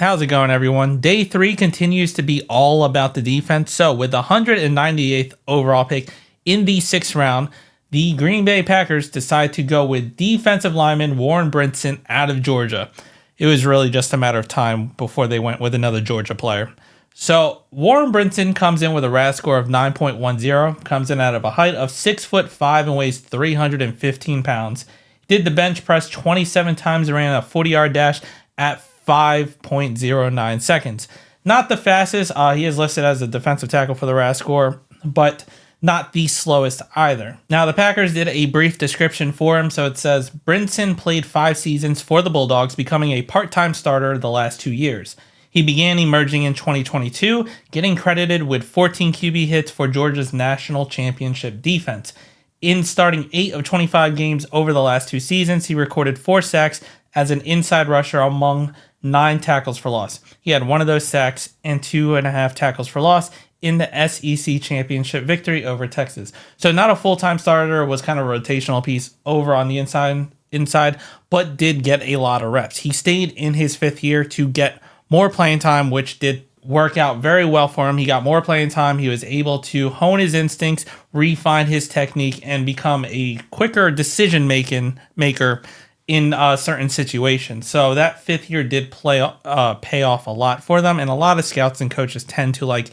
How's it going, everyone? Day 3 continues to be all about the defense. So with the 198th overall pick in the 6th round, the Green Bay Packers decide to go with defensive lineman Warren Brinson out of Georgia. It was really just a matter of time before they went with another Georgia player. So Warren Brinson comes in with a RAS score of 9.10, comes in out of a height of 6'5" and weighs 315 pounds. Did the bench press 27 times, ran a 40-yard dash at 5.09 seconds. Not the fastest. He is listed as a defensive tackle for the RAS score, but not the slowest either. Now, the Packers did a brief description for him. So it says, Brinson played 5 seasons for the Bulldogs, becoming a part-time starter the last 2 years. He began emerging in 2022, getting credited with 14 QB hits for Georgia's national championship defense. In starting 8 of 25 games over the last 2 seasons, he recorded 4 sacks as an inside rusher among 9 tackles for loss. He had 1 of those sacks and 2.5 tackles for loss in the SEC championship victory over Texas. So not a full-time starter, was kind of a rotational piece over on the inside, but did get a lot of reps. He stayed in his 5th year to get more playing time, which did work out very well for him. He got more playing time. He was able to hone his instincts, refine his technique, and become a quicker decision maker in certain situations. So that 5th year did pay off a lot for them, and a lot of scouts and coaches tend to like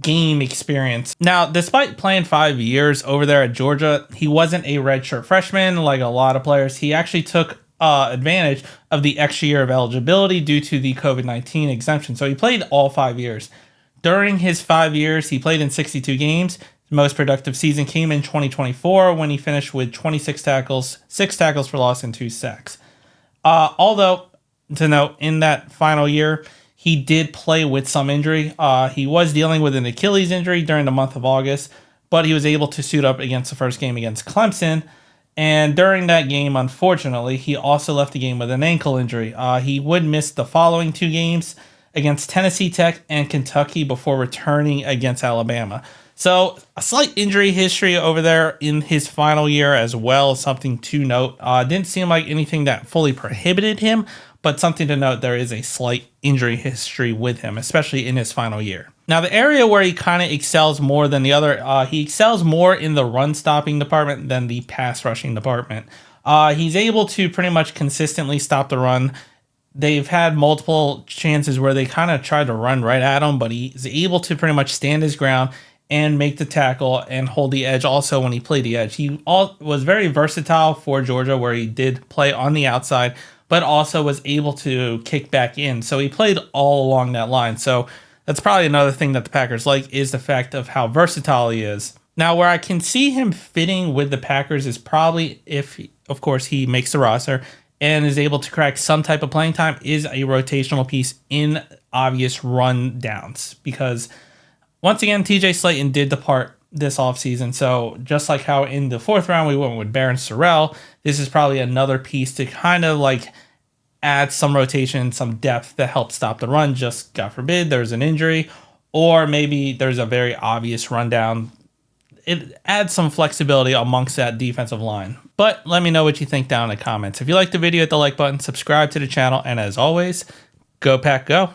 game experience. Now, despite playing 5 years over there at Georgia, he wasn't a redshirt freshman like a lot of players. He actually took advantage of the extra year of eligibility due to the COVID-19 exemption. So he played all 5 years. During his 5 years, he played in 62 games. The most productive season came in 2024 when he finished with 26 tackles, 6 tackles for loss, and 2 sacks. Although, to note, in that final year, he did play with some injury. He was dealing with an Achilles injury during the month of August, but he was able to suit up against the first game against Clemson. And during that game, unfortunately, he also left the game with an ankle injury. He would miss the following 2 games against Tennessee Tech and Kentucky before returning against Alabama. So a slight injury history over there in his final year as well, something to note. Didn't seem like anything that fully prohibited him, but something to note, there is a slight injury history with him, especially in his final year. Now, the area where he kind of excels more than the other, he excels more in the run-stopping department than the pass-rushing department. He's able to pretty much consistently stop the run. They've had multiple chances where they kind of tried to run right at him, but he's able to pretty much stand his ground and make the tackle and hold the edge also when he played the edge. He was very versatile for Georgia, where he did play on the outside, but also was able to kick back in. So he played all along that line. So that's probably another thing that the Packers like, is the fact of how versatile he is. Now, where I can see him fitting with the Packers is probably if, of course, he makes the roster and is able to crack some type of playing time, is a rotational piece in obvious run downs. Because once again, TJ Slayton did depart this offseason. So just like how in the 4th round we went with Baron Sorrell, this is probably another piece to kind of like add some rotation, some depth that helps stop the run. Just God forbid there's an injury, or maybe there's a very obvious rundown. It adds some flexibility amongst that defensive line. But let me know what you think down in the comments. If you liked the video, hit the like button, subscribe to the channel, and as always, go Pack Go.